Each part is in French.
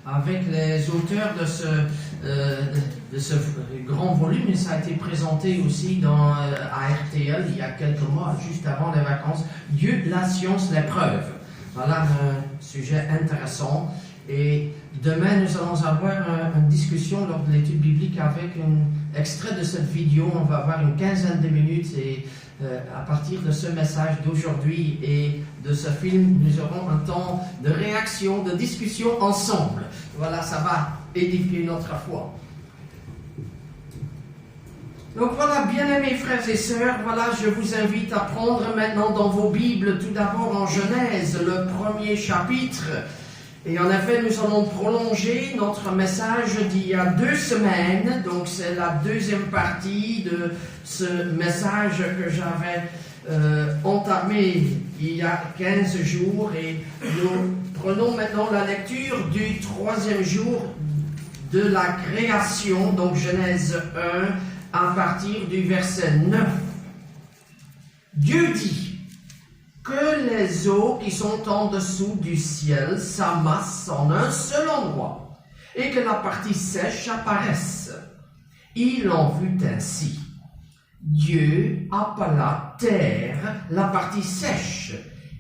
avec les auteurs de ce grand volume. Ça a été présenté aussi à RTL il y a quelques mois, juste avant les vacances. Dieu, la science, l'épreuve. Voilà un sujet intéressant. Et demain, nous allons avoir une discussion lors de l'étude biblique avec un extrait de cette vidéo. On va avoir une quinzaine de minutes et à partir de ce message d'aujourd'hui et de ce film, nous aurons un temps de réaction, de discussion ensemble. Voilà, ça va édifier notre foi. Donc voilà, bien-aimés frères et sœurs, voilà, je vous invite à prendre maintenant dans vos Bibles, tout d'abord en Genèse, le premier chapitre. Et en effet, nous allons prolonger notre message d'il y a 2 semaines. Donc c'est la deuxième partie de ce message que j'avais entamé il y a 15 jours. Et nous prenons maintenant la lecture du 3e jour de la création, donc Genèse 1, à partir du verset 9. Dieu dit que les eaux qui sont en dessous du ciel s'amassent en un seul endroit, et que la partie sèche apparaisse. Il en fut ainsi. Dieu appela terre la partie sèche,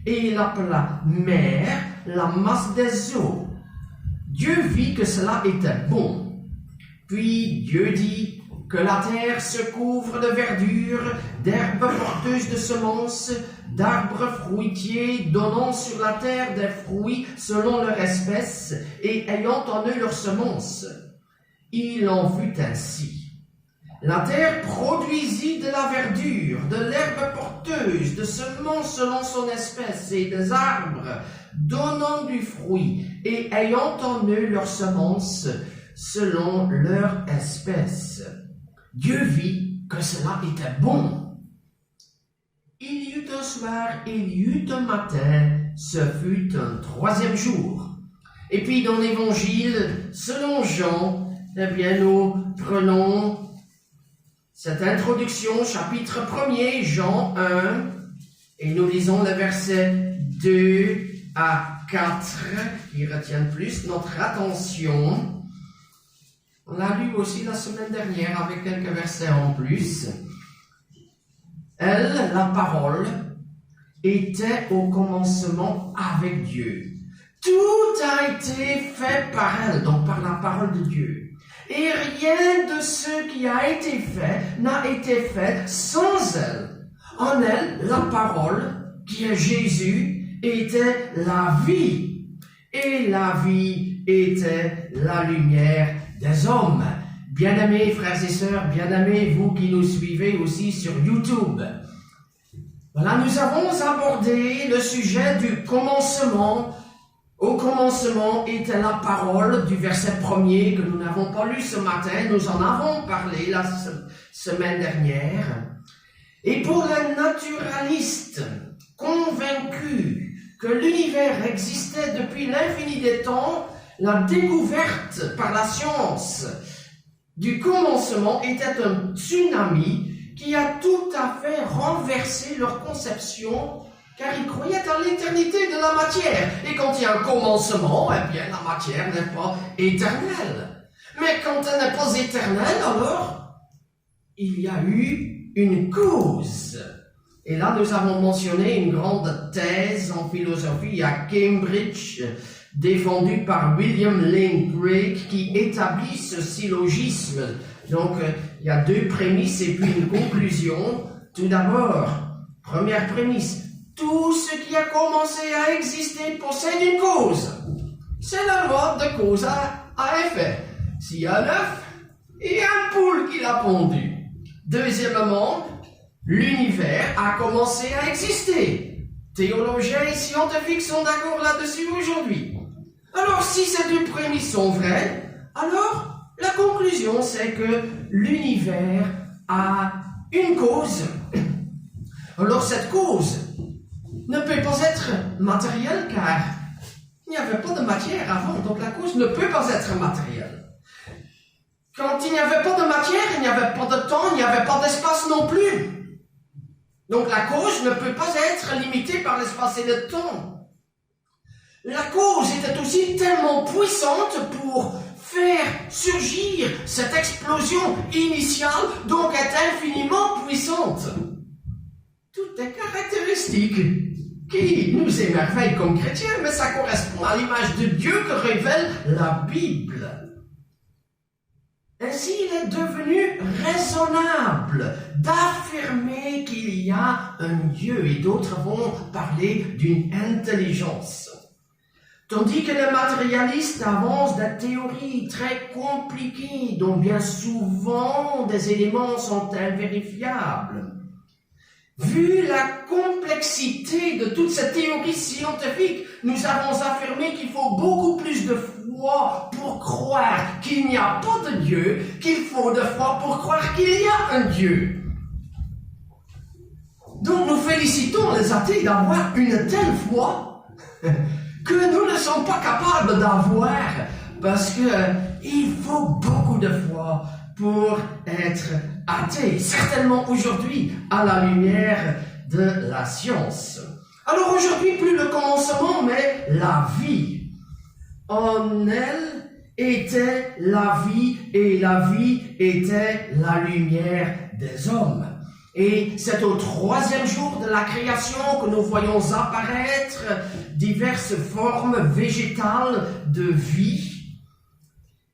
et il appela mer la masse des eaux. Dieu vit que cela était bon. Puis Dieu dit que la terre se couvre de verdure, d'herbes porteuses de semences, d'arbres fruitiers donnant sur la terre des fruits selon leur espèce et ayant en eux leurs semences. Il en fut ainsi. La terre produisit de la verdure, de l'herbe porteuse, de semences selon son espèce et des arbres donnant du fruit et ayant en eux leurs semences selon leur espèce. Dieu vit que cela était bon. Il y eut un soir, il y eut un matin, ce fut un 3e jour. Et puis dans l'Évangile, selon Jean, eh bien nous prenons cette introduction, chapitre 1er, Jean 1, et nous lisons les versets 2 à 4, qui retiennent plus notre attention. On l'a lu aussi la semaine dernière avec quelques versets en plus. Elle, la parole, était au commencement avec Dieu. Tout a été fait par elle, donc par la parole de Dieu. Et rien de ce qui a été fait n'a été fait sans elle. En elle, la parole, qui est Jésus, était la vie. Et la vie était la lumière des hommes. Bien-aimés frères et sœurs, bien-aimés vous qui nous suivez aussi sur YouTube. Voilà, nous avons abordé le sujet du commencement. Au commencement était la parole du verset 1er que nous n'avons pas lu ce matin. Nous en avons parlé la semaine dernière. Et pour les naturalistes convaincus que l'univers existait depuis l'infini des temps, la découverte par la science du commencement était un tsunami qui a tout à fait renversé leur conception, car ils croyaient en l'éternité de la matière. Et quand il y a un commencement, eh bien la matière n'est pas éternelle. Mais quand elle n'est pas éternelle, alors il y a eu une cause. Et là, nous avons mentionné une grande thèse en philosophie à Cambridge, défendue par William Lane Craig, qui établit ce syllogisme. Donc, il y a 2 prémices et puis une conclusion. Tout d'abord, première prémisse, tout ce qui a commencé à exister possède une cause. C'est la loi de cause à effet. S'il y a un œuf, il y a un poule qui l'a pondu. Deuxièmement, l'univers a commencé à exister. Théologiens et scientifiques sont d'accord là-dessus aujourd'hui. Alors, si ces 2 prémices sont vraies, alors la conclusion, c'est que l'univers a une cause. Alors, cette cause ne peut pas être matérielle, car il n'y avait pas de matière avant, donc la cause ne peut pas être matérielle. Quand il n'y avait pas de matière, il n'y avait pas de temps, il n'y avait pas d'espace non plus. Donc la cause ne peut pas être limitée par l'espace et le temps. La cause était aussi tellement puissante pour faire surgir cette explosion initiale, donc est infiniment puissante. Toutes des caractéristiques qui nous émerveillent comme chrétiens, mais ça correspond à l'image de Dieu que révèle la Bible. Ainsi, il est devenu raisonnable d'affirmer qu'il y a un Dieu, et d'autres vont parler d'une intelligence. Tandis que les matérialistes avancent des théories très compliquées, dont bien souvent des éléments sont invérifiables. Vu la complexité de toute cette théorie scientifique, nous avons affirmé qu'il faut beaucoup plus de foi pour croire qu'il n'y a pas de Dieu, qu'il faut de foi pour croire qu'il y a un Dieu. Donc nous félicitons les athées d'avoir une telle foi que nous ne sommes pas capables d'avoir, parce que il faut beaucoup de foi pour être athée, certainement aujourd'hui, à la lumière de la science. Alors aujourd'hui, plus le commencement, mais la vie. En elle était la vie, et la vie était la lumière des hommes. Et c'est au troisième jour de la création que nous voyons apparaître diverses formes végétales de vie.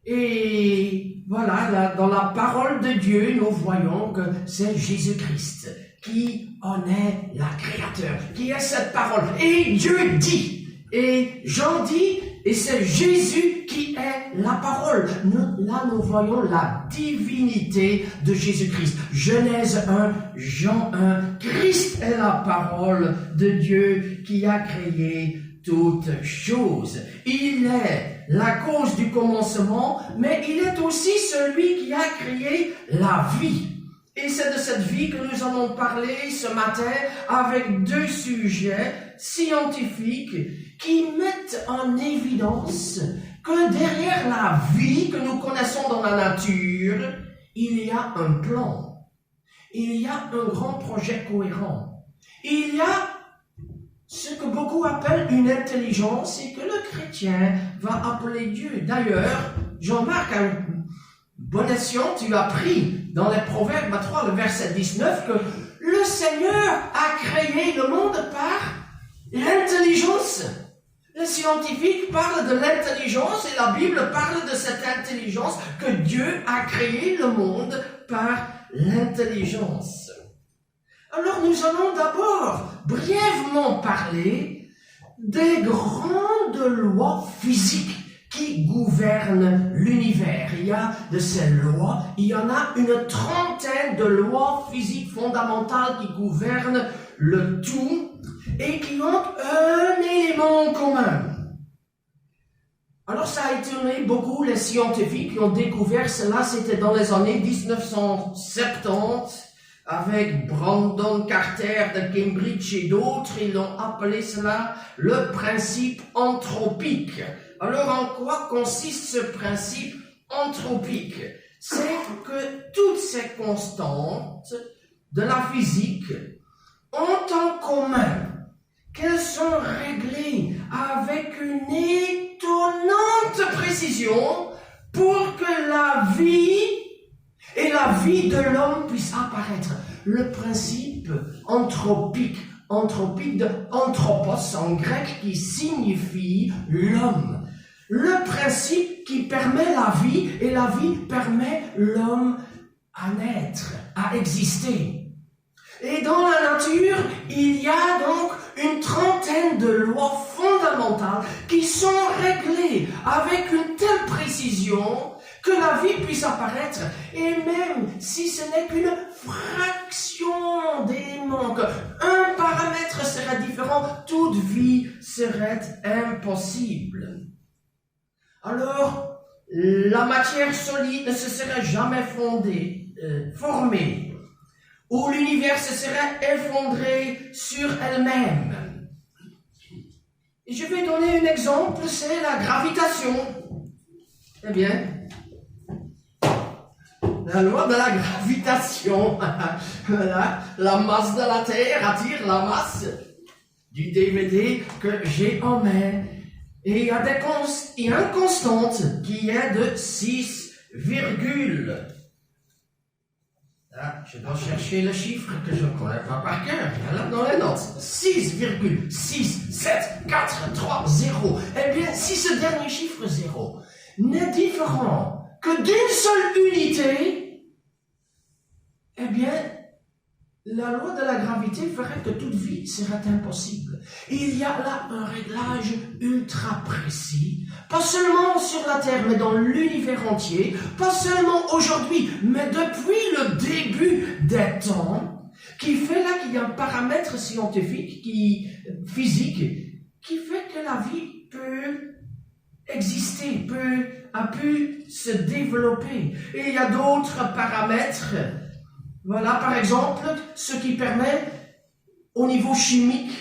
Et voilà, dans la parole de Dieu, nous voyons que c'est Jésus-Christ qui en est la créateur, qui est cette parole. Et Dieu dit, et Jean dit, et c'est Jésus qui est la parole. Là, nous voyons la divinité de Jésus-Christ. Genèse 1, Jean 1, Christ est la parole de Dieu qui a créé toutes choses. Il est la cause du commencement, mais il est aussi celui qui a créé la vie. Et c'est de cette vie que nous allons parler ce matin avec deux sujets scientifiques qui mettent en évidence que derrière la vie que nous connaissons dans la nature, il y a un plan. Il y a un grand projet cohérent. Il y a ce que beaucoup appellent une intelligence et que le chrétien va appeler Dieu. D'ailleurs, Jean-Marc, à bon escient, tu as pris dans les Proverbes 3, le verset 19, que le Seigneur a créé le monde par l'intelligence. Les scientifiques parlent de l'intelligence et la Bible parle de cette intelligence que Dieu a créé le monde par l'intelligence. Alors nous allons d'abord brièvement parler des grandes lois physiques qui gouvernent l'univers. Il y a de ces lois, il y en a une trentaine de lois physiques fondamentales qui gouvernent le tout et qui ont un élément commun. Alors ça a étonné beaucoup les scientifiques qui ont découvert cela, c'était dans les années 1970, avec Brandon Carter de Cambridge et d'autres, ils ont appelé cela le principe anthropique. Alors en quoi consiste ce principe anthropique? C'est que toutes ces constantes de la physique ont en commun qu'elles sont réglées avec une étonnante précision pour que la vie et la vie de l'homme puisse apparaître. Le principe anthropique de anthropos en grec qui signifie l'homme. Le principe qui permet la vie et la vie permet l'homme à naître, à exister. Et dans la nature, il y a donc une trentaine de lois fondamentales qui sont réglées avec une telle précision que la vie puisse apparaître, et même si ce n'est qu'une fraction d'éléments, qu'un paramètre serait différent, toute vie serait impossible. Alors, la matière solide ne se serait jamais formée, ou l'univers se serait effondré sur elle-même. Et je vais donner un exemple, c'est la gravitation. Eh bien, la loi de la gravitation. Voilà. La masse de la Terre attire la masse du DVD que j'ai en main. Et il y a une constante qui est de 6, ah, je dois chercher le chiffre que je ne connais pas par cœur. Il y a là dans les notes. 6,6743,0. Eh bien, si ce dernier chiffre 0 n'est différent que d'une seule unité, eh bien, la loi de la gravité ferait que toute vie serait impossible. Il y a là un réglage ultra précis, pas seulement sur la Terre, mais dans l'univers entier, pas seulement aujourd'hui, mais depuis le début des temps, qui fait là qu'il y a un paramètre scientifique, physique, qui fait que la vie peut exister, a pu se développer. Et il y a d'autres paramètres. Voilà, par exemple, ce qui permet, au niveau chimique,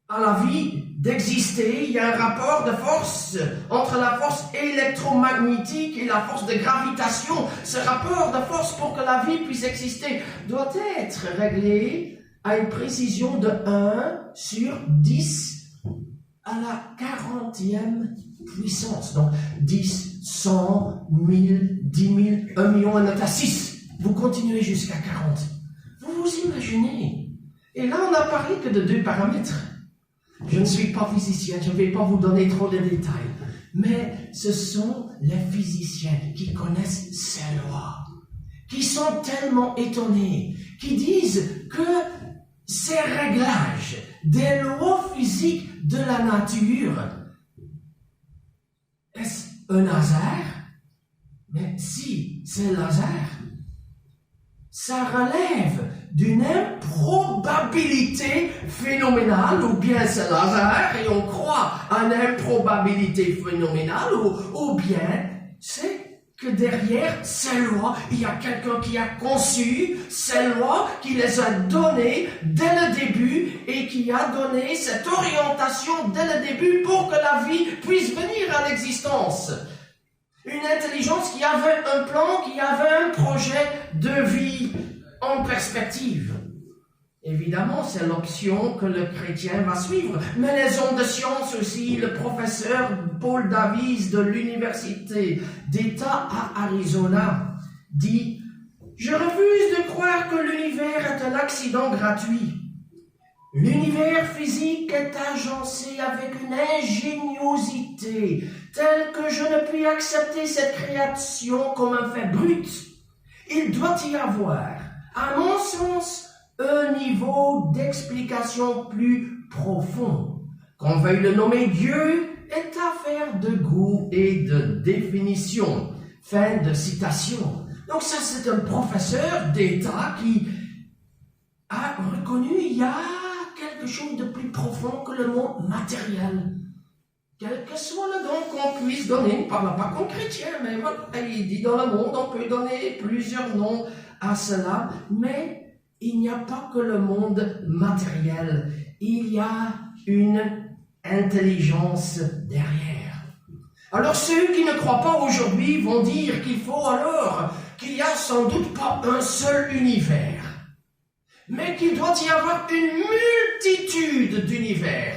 à la vie d'exister. Il y a un rapport de force entre la force électromagnétique et la force de gravitation. Ce rapport de force pour que la vie puisse exister doit être réglé à une précision de 1 sur 10 à la 40e puissance. Donc 10, 100, 1000, 10 000, 1 million, on est à 6. Vous continuez jusqu'à 40. Vous vous imaginez? Et là, on n'a parlé que de 2 paramètres. Je ne suis pas physicien, je ne vais pas vous donner trop de détails. Mais ce sont les physiciens qui connaissent ces lois, qui sont tellement étonnés, qui disent que ces réglages des lois physiques de la nature, est-ce un hasard? Mais si c'est le hasard, ça relève d'une improbabilité phénoménale, ou bien c'est le hasard et on croit à une improbabilité phénoménale, ou bien c'est que derrière ces lois, il y a quelqu'un qui a conçu ces lois, qui les a données dès le début et qui a donné cette orientation dès le début pour que la vie puisse venir à l'existence. Une intelligence qui avait un plan, qui avait un projet de vie en perspective. Évidemment, c'est l'option que le chrétien va suivre. Mais les hommes de science aussi, le professeur Paul Davies de l'Université d'État à Arizona dit « Je refuse de croire que l'univers est un accident gratuit. L'univers physique est agencé avec une ingéniosité telle que je ne puis accepter cette création comme un fait brut. Il doit y avoir, à mon sens, un niveau d'explication plus profond. Qu'on veuille le nommer Dieu est affaire de goût et de définition. » Fin de citation. Donc ça, c'est un professeur d'État qui a reconnu il y a quelque chose de plus profond que le monde matériel. Quel que soit le nom qu'on puisse donner, on ne parle pas comme chrétien, mais voilà, il dit dans le monde, on peut donner plusieurs noms à cela, mais il n'y a pas que le monde matériel, il y a une intelligence derrière. Alors ceux qui ne croient pas aujourd'hui vont dire qu'il faut alors qu'il n'y a sans doute pas un seul univers, mais qu'il doit y avoir une multitude d'univers.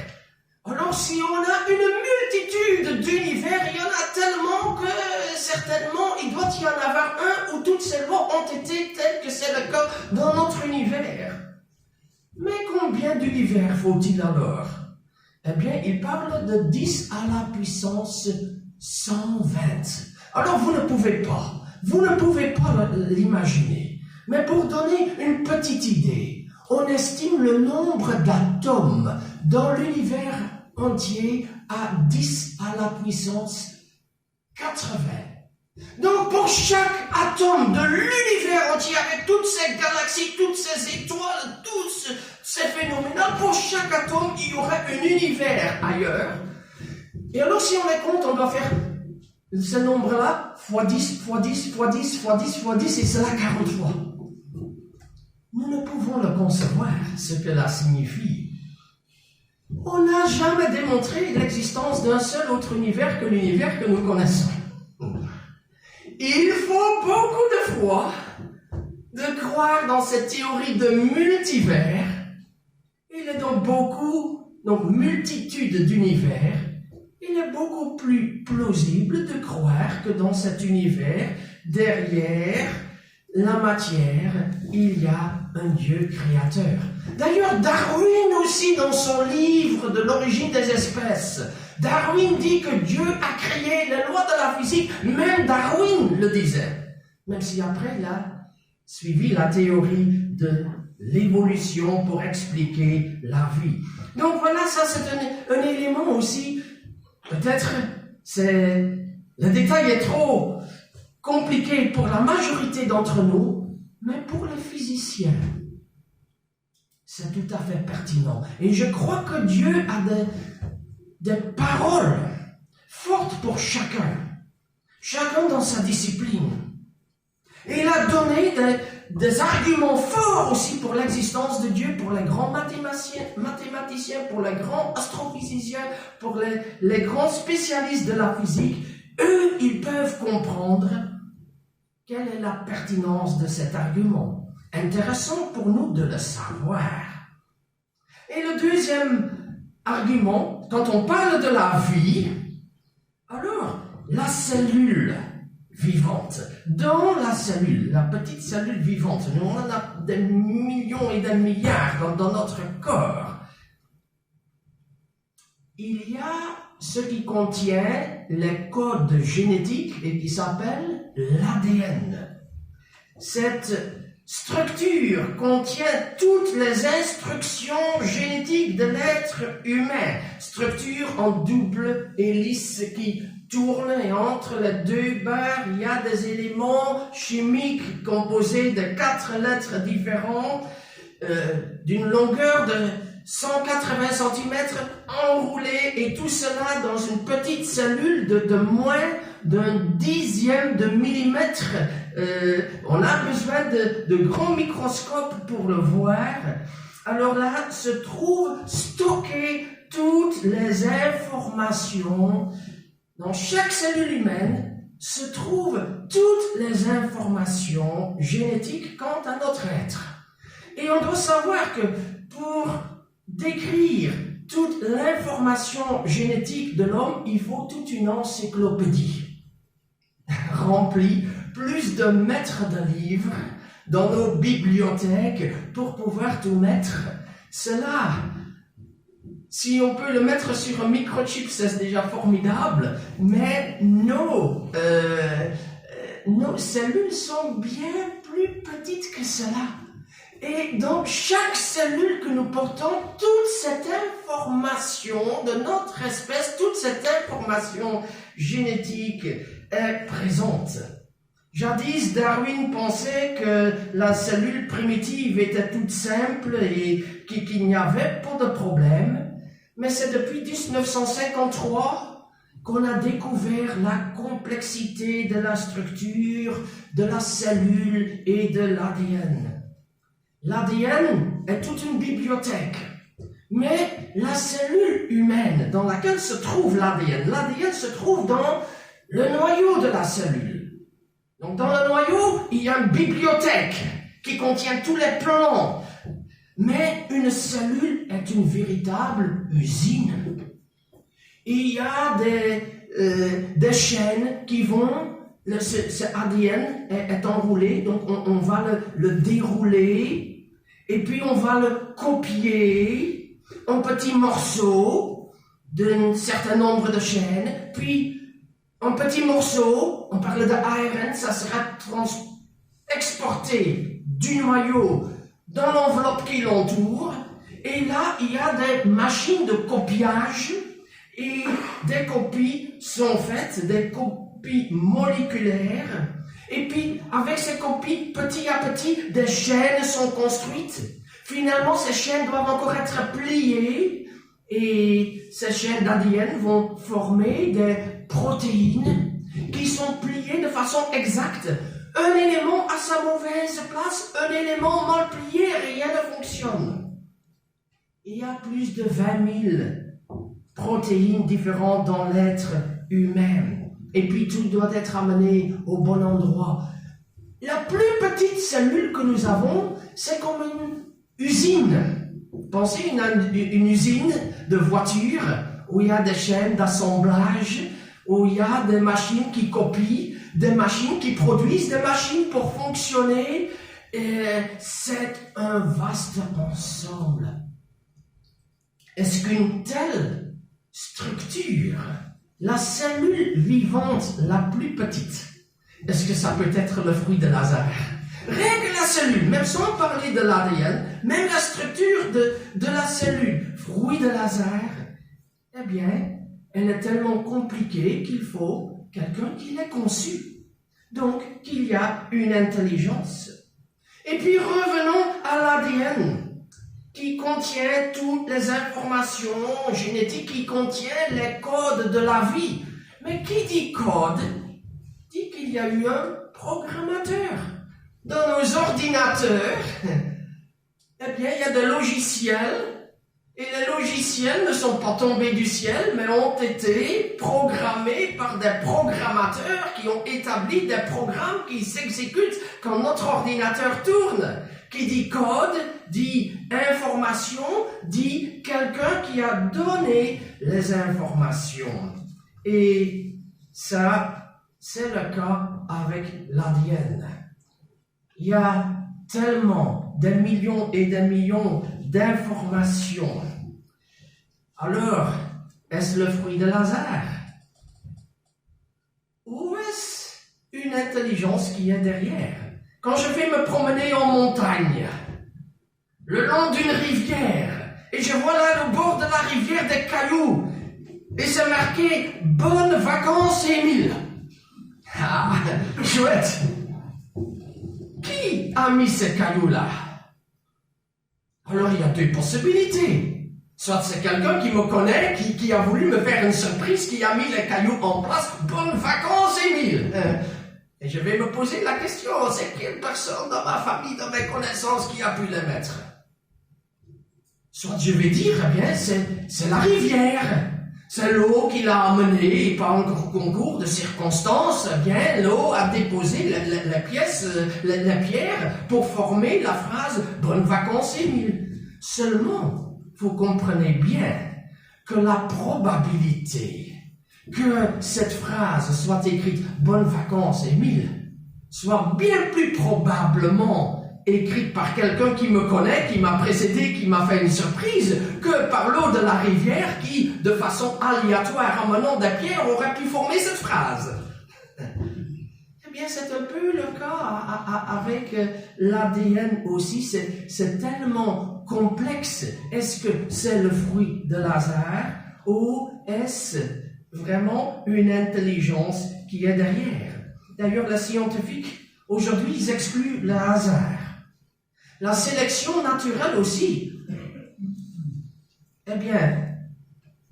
Alors si on a une multitude d'univers, il y en a tellement que certainement il doit y en avoir un où toutes ces lois ont été telles que c'est le cas dans notre univers. Mais combien d'univers faut-il alors? Eh bien, il parle de 10 à la puissance 120. Alors vous ne pouvez pas l'imaginer. Mais pour donner une petite idée, on estime le nombre d'atomes dans l'univers entier à 10 à la puissance 80. Donc pour chaque atome de l'univers entier, avec toutes ces galaxies, toutes ces étoiles, tous ces phénomènes, pour chaque atome, il y aurait un univers ailleurs. Et alors si on les compte, on doit faire ce nombre-là, fois 10, fois 10, fois 10, fois 10, fois 10, et cela 40 fois. Nous ne pouvons le concevoir, ce que cela signifie. On n'a jamais démontré l'existence d'un seul autre univers que l'univers que nous connaissons. Il faut beaucoup de foi de croire dans cette théorie de multivers. Il y a donc multitude d'univers. il est beaucoup plus plausible de croire que dans cet univers, derrière la matière, il y a un Dieu créateur. D'ailleurs, Darwin aussi, dans son livre de l'origine des espèces, Darwin dit que Dieu a créé les lois de la physique, même Darwin le disait. Même si après, il a suivi la théorie de l'évolution pour expliquer la vie. Donc voilà, ça c'est un élément aussi, peut-être, le détail est trop compliqué pour la majorité d'entre nous, mais pour les physiciens, c'est tout à fait pertinent. Et je crois que Dieu a des paroles fortes pour chacun dans sa discipline. Et il a donné des arguments forts aussi pour l'existence de Dieu, pour les grands mathématiciens, pour les grands astrophysiciens, pour les grands spécialistes de la physique. Eux, ils peuvent comprendre quelle est la pertinence de cet argument. Intéressant pour nous de le savoir. Et le deuxième argument, quand on parle de la vie, alors la cellule vivante. Dans la cellule, la petite cellule vivante, nous on en a des millions et des milliards dans notre corps. Il y a ce qui contient les codes génétiques et qui s'appelle l'ADN. Cette structure contient toutes les instructions génétiques de l'être humain. Structure en double hélice qui tourne et entre les deux barres, il y a des éléments chimiques composés de 4 lettres différentes d'une longueur de 180 cm enroulés et tout cela dans une petite cellule de moins d'un dixième de millimètre. On a besoin de grands microscopes pour le voir. Alors là se trouvent stockées toutes les informations. Dans chaque cellule humaine se trouvent toutes les informations génétiques quant à notre être. Et on doit savoir que pour décrire toute l'information génétique de l'homme, il faut toute une encyclopédie remplie plus de mètres de livres dans nos bibliothèques pour pouvoir tout mettre. Cela, si on peut le mettre sur un microchip, c'est déjà formidable, mais nos cellules sont bien plus petites que cela. Et dans chaque cellule que nous portons, toute cette information de notre espèce, toute cette information génétique est présente. Jadis, Darwin pensait que la cellule primitive était toute simple et qu'il n'y avait pas de problème. Mais c'est depuis 1953 qu'on a découvert la complexité de la structure, de la cellule et de l'ADN. L'ADN est toute une bibliothèque, mais la cellule humaine dans laquelle se trouve l'ADN se trouve dans le noyau de la cellule. Donc dans le noyau, il y a une bibliothèque qui contient tous les plans, mais une cellule est une véritable usine. Il y a des chaînes qui vont, ce ADN est enroulé, donc on va le dérouler, et puis on va le copier en petits morceaux d'un certain nombre de chaînes, puis en petits morceaux, on parle de ARN, ça sera exporté du noyau dans l'enveloppe qui l'entoure, et là il y a des machines de copiage, et des copies sont faites, des copies moléculaires, et puis avec ces copies, petit à petit, des chaînes sont construites. Finalement, ces chaînes doivent encore être pliées, et ces chaînes d'ADN vont former des protéines qui sont pliées de façon exacte. Un élément à sa mauvaise place, un élément mal plié, rien ne fonctionne. Il y a plus de 20 000 protéines différentes dans l'être humain. Et puis tout doit être amené au bon endroit. La plus petite cellule que nous avons, c'est comme une usine. Pensez une usine de voitures où il y a des chaînes d'assemblage, où il y a des machines qui copient, des machines qui produisent, des machines pour fonctionner. Et c'est un vaste ensemble. Est-ce qu'une telle structure, la cellule vivante la plus petite, est-ce que ça peut être le fruit de Lazare? Rien que la cellule, même sans parler de l'ADN, même la structure de la cellule, fruit de Lazare, eh bien, elle est tellement compliquée qu'il faut quelqu'un qui l'ait conçue. Donc, qu'il y a une intelligence. Et puis, revenons à l'ADN, qui contient toutes les informations génétiques, qui contient les codes de la vie. Mais qui dit code, dit qu'il y a eu un programmateur. Dans nos ordinateurs, eh bien, il y a des logiciels, et les logiciels ne sont pas tombés du ciel, mais ont été programmés par des programmateurs qui ont établi des programmes qui s'exécutent quand notre ordinateur tourne. Qui dit code, dit information, dit quelqu'un qui a donné les informations. Et ça, c'est le cas avec l'ADN. Il y a tellement des millions et des millions d'informations. Alors, est-ce le fruit de Lazare? Ou est-ce une intelligence qui est derrière? Quand je vais me promener en montagne, le long d'une rivière, et je vois là au bord de la rivière des cailloux, et c'est marqué « Bonnes vacances, Émile ». Ah, chouette. Qui a mis ces cailloux-là? Alors il y a deux possibilités. Soit c'est quelqu'un qui me connaît, qui a voulu me faire une surprise, qui a mis les cailloux en place. « Bonnes vacances, Émile ». Et je vais me poser la question, c'est quelle personne dans ma famille, dans mes connaissances qui a pu les mettre? Soit je vais dire, eh bien, c'est la rivière. C'est l'eau qui l'a amené, et par un concours de circonstances, eh bien, l'eau a déposé les pierres pour former la phrase « Bonnes vacances, Émile ». Seulement, vous comprenez bien que la probabilité que cette phrase soit écrite « Bonnes vacances, Émile » soit bien plus probablement écrite par quelqu'un qui me connaît, qui m'a précédé, qui m'a fait une surprise, que par l'eau de la rivière qui, de façon aléatoire, amenant des pierres, aurait pu former cette phrase. Eh bien, c'est un peu le cas avec l'ADN aussi. C'est tellement complexe. Est-ce que c'est le fruit de Lazare ou est-ce vraiment une intelligence qui est derrière? D'ailleurs, les scientifiques, aujourd'hui, ils excluent le hasard. La sélection naturelle aussi, eh bien,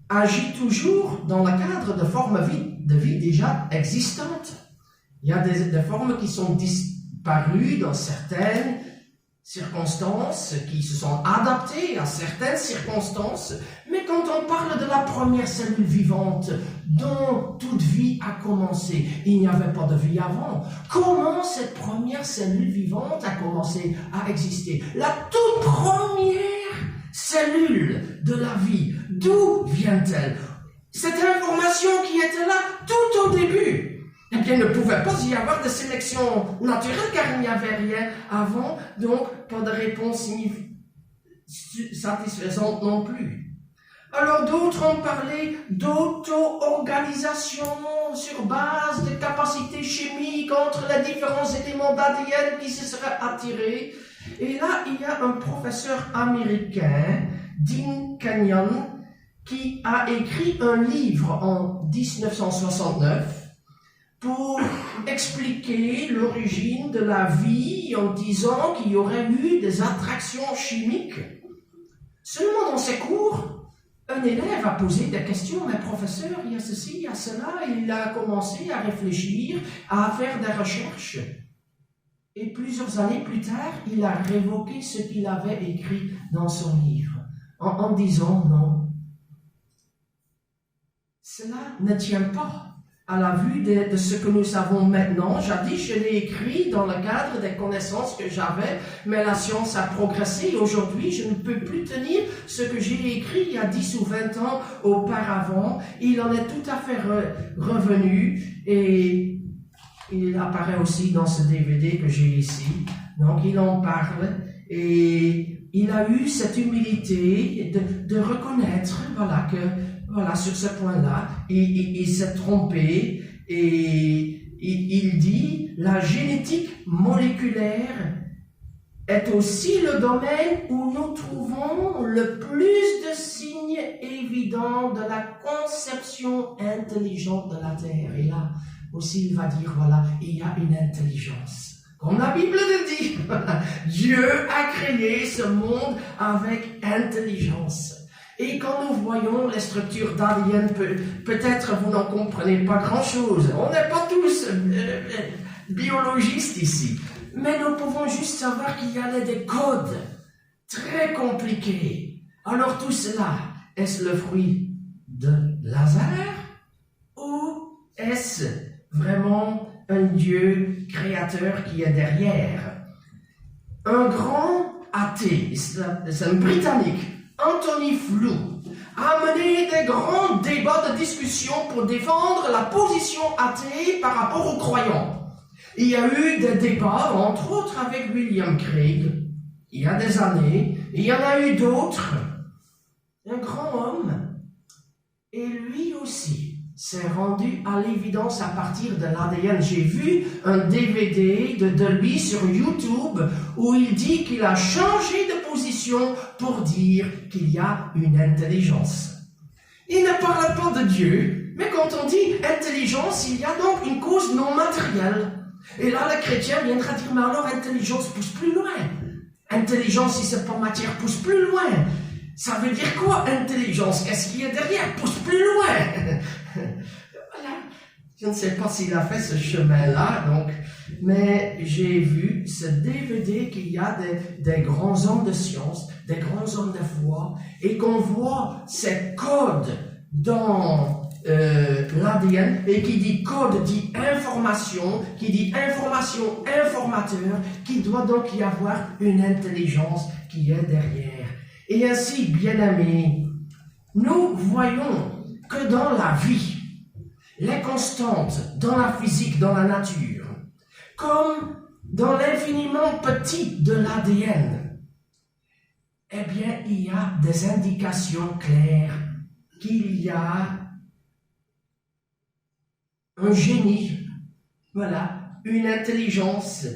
agit toujours dans le cadre de formes de vie déjà existantes. Il y a des formes qui sont disparues dans certaines circonstances, qui se sont adaptées à certaines circonstances, mais quand on parle de la première cellule vivante dont toute vie a commencé, il n'y avait pas de vie avant. Comment cette première cellule vivante a commencé à exister? La toute première cellule de la vie, d'où vient-elle? Cette information qui était là tout au début. Eh bien, il ne pouvait pas y avoir de sélection naturelle car il n'y avait rien avant, donc pas de réponse satisfaisante non plus. Alors d'autres ont parlé d'auto-organisation sur base de capacités chimiques entre les différents éléments d'ADN qui se seraient attirés. Et là, il y a un professeur américain, Dean Kenyon, qui a écrit un livre en 1969 pour expliquer l'origine de la vie en disant qu'il y aurait eu des attractions chimiques. Seulement dans ses cours, un élève a posé des questions, mais professeur, il y a ceci, il y a cela, et il a commencé à réfléchir, à faire des recherches. Et plusieurs années plus tard, il a révoqué ce qu'il avait écrit dans son livre, en disant non. Cela ne tient pas à la vue de ce que nous savons maintenant. Jadis, je l'ai écrit dans le cadre des connaissances que j'avais, mais la science a progressé. Aujourd'hui, je ne peux plus tenir ce que j'ai écrit il y a 10 ou 20 ans auparavant. Il en est tout à fait revenu et il apparaît aussi dans ce DVD que j'ai ici. Donc, il en parle et il a eu cette humilité de reconnaître, voilà, que voilà, sur ce point-là, il s'est trompé et il dit la génétique moléculaire est aussi le domaine où nous trouvons le plus de signes évidents de la conception intelligente de la Terre. Et là aussi, il va dire, voilà, il y a une intelligence. Comme la Bible le dit, Dieu a créé ce monde avec intelligence. Et quand nous voyons les structures d'ADN, peut-être vous n'en comprenez pas grand-chose. On n'est pas tous biologistes ici. Mais nous pouvons juste savoir qu'il y a des codes très compliqués. Alors tout cela, est-ce le fruit de Lazare? Ou est-ce vraiment un Dieu créateur qui est derrière? Un grand athée, c'est un Britannique, Anthony Flew, a mené des grands débats de discussion pour défendre la position athée par rapport aux croyants. Il y a eu des débats, entre autres avec William Craig, il y a des années, il y en a eu d'autres. Un grand homme, et lui aussi s'est rendu à l'évidence à partir de l'ADN. J'ai vu un DVD de lui sur YouTube où il dit qu'il a changé de position pour dire qu'il y a une intelligence. Il ne parle pas de Dieu, mais quand on dit intelligence, il y a donc une cause non matérielle. Et là, le chrétien viendra dire, mais alors intelligence pousse plus loin. Intelligence, si c'est pas matière, pousse plus loin. Ça veut dire quoi, intelligence? Qu'est-ce qu'il y a derrière? Pousse plus loin. Voilà. Je ne sais pas s'il a fait ce chemin-là, donc, mais j'ai vu ce DVD qu'il y a des grands hommes de science, des grands hommes de foi, et qu'on voit ces codes dans l'ADN, et qui dit code dit information, qui dit information informateur, qu'il doit donc y avoir une intelligence qui est derrière. Et ainsi, bien-aimés, nous voyons que dans la vie, les constantes, dans la physique, dans la nature, comme dans l'infiniment petit de l'ADN, eh bien, il y a des indications claires qu'il y a un génie, voilà, une intelligence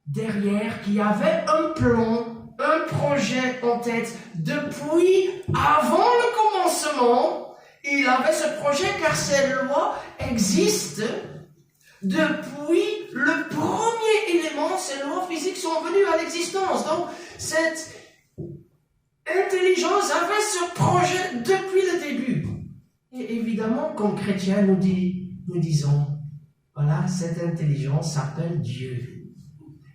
derrière qui avait un plan, un projet en tête depuis avant le commencement. Il avait ce projet car ces lois existent depuis le premier élément. Ces lois physiques sont venues à l'existence. Donc, cette intelligence avait ce projet depuis le début. Et évidemment, comme chrétiens, nous disons, voilà, cette intelligence s'appelle Dieu.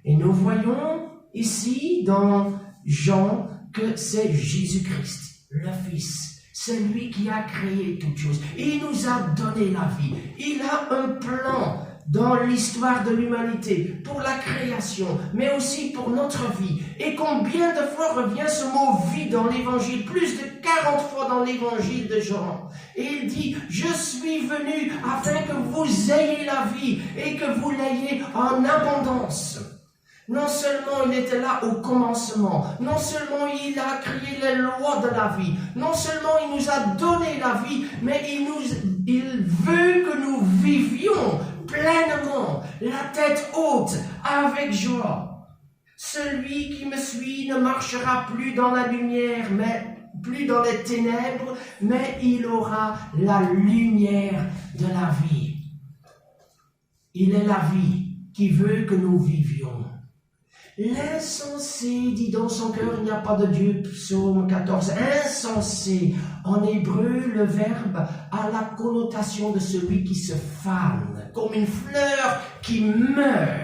Et nous voyons ici dans Jean que c'est Jésus-Christ, le Fils. C'est lui qui a créé toutes choses. Il nous a donné la vie. Il a un plan dans l'histoire de l'humanité, pour la création, mais aussi pour notre vie. Et combien de fois revient ce mot « vie » dans l'Évangile? Plus de 40 fois dans l'Évangile de Jean. Et il dit « Je suis venu afin que vous ayez la vie et que vous l'ayez en abondance ». Non seulement il était là au commencement, non seulement il a créé les lois de la vie, non seulement il nous a donné la vie, mais il veut que nous vivions pleinement, la tête haute, avec joie. Celui qui me suit ne marchera plus dans la lumière, mais plus dans les ténèbres, mais il aura la lumière de la vie. Il est la vie qui veut que nous vivions. L'insensé dit dans son cœur, il n'y a pas de Dieu, psaume 14. Insensé, en hébreu, le verbe a la connotation de celui qui se fane, comme une fleur qui meurt.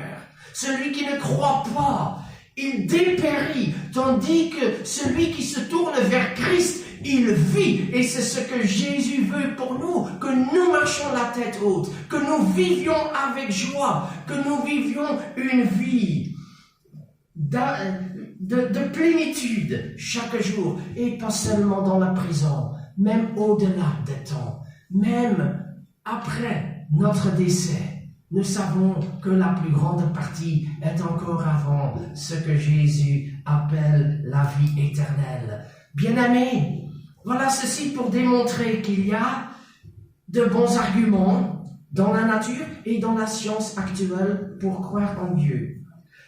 Celui qui ne croit pas, il dépérit, tandis que celui qui se tourne vers Christ, Il vit, et c'est ce que Jésus veut pour nous, que nous marchions la tête haute, que nous vivions avec joie, que nous vivions une vie de plénitude chaque jour, et pas seulement dans la prison, même au-delà des temps, même après notre décès. Nous savons que la plus grande partie est encore avant ce que Jésus appelle la vie éternelle. Bien-aimés, voilà ceci pour démontrer qu'il y a de bons arguments dans la nature et dans la science actuelle pour croire en Dieu.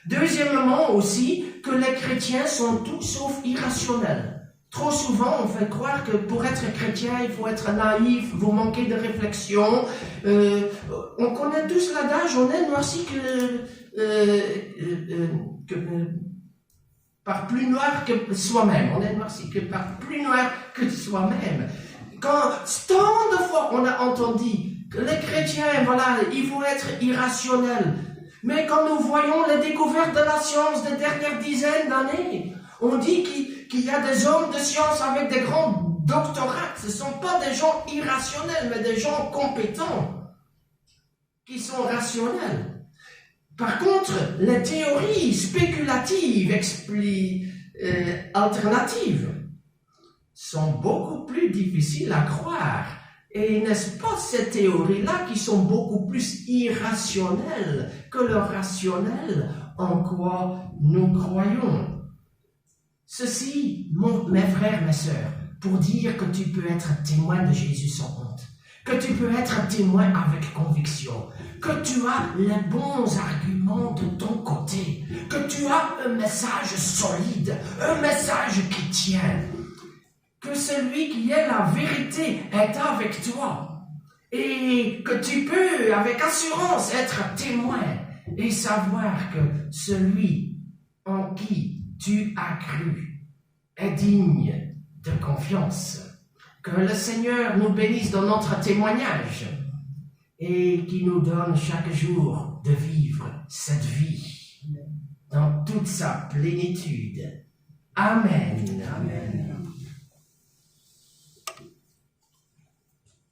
Deuxièmement aussi, que les chrétiens sont tout sauf irrationnels. Trop souvent, on fait croire que pour être chrétien, il faut être naïf, vous manquez de réflexion. On connaît tous l'adage, on est noirci par plus noir que soi-même. On est noirci que par plus noir que soi-même. Quand tant de fois on a entendu que les chrétiens, voilà, il faut être irrationnel. Mais quand nous voyons les découvertes de la science des dernières dizaines d'années, on dit qu'il y a des hommes de science avec des grands doctorats. Ce ne sont pas des gens irrationnels, mais des gens compétents qui sont rationnels. Par contre, les théories spéculatives, alternatives, sont beaucoup plus difficiles à croire. Et n'est-ce pas ces théories-là qui sont beaucoup plus irrationnelles que le rationnel en quoi nous croyons? Ceci, mes frères, mes sœurs, pour dire que tu peux être témoin de Jésus sans honte, que tu peux être témoin avec conviction, que tu as les bons arguments de ton côté, que tu as un message solide, un message qui tient, que celui qui est la vérité est avec toi, et que tu peux avec assurance être témoin et savoir que celui en qui tu as cru est digne de confiance. Que le Seigneur nous bénisse dans notre témoignage et qui nous donne chaque jour de vivre cette vie dans toute sa plénitude. Amen. Amen.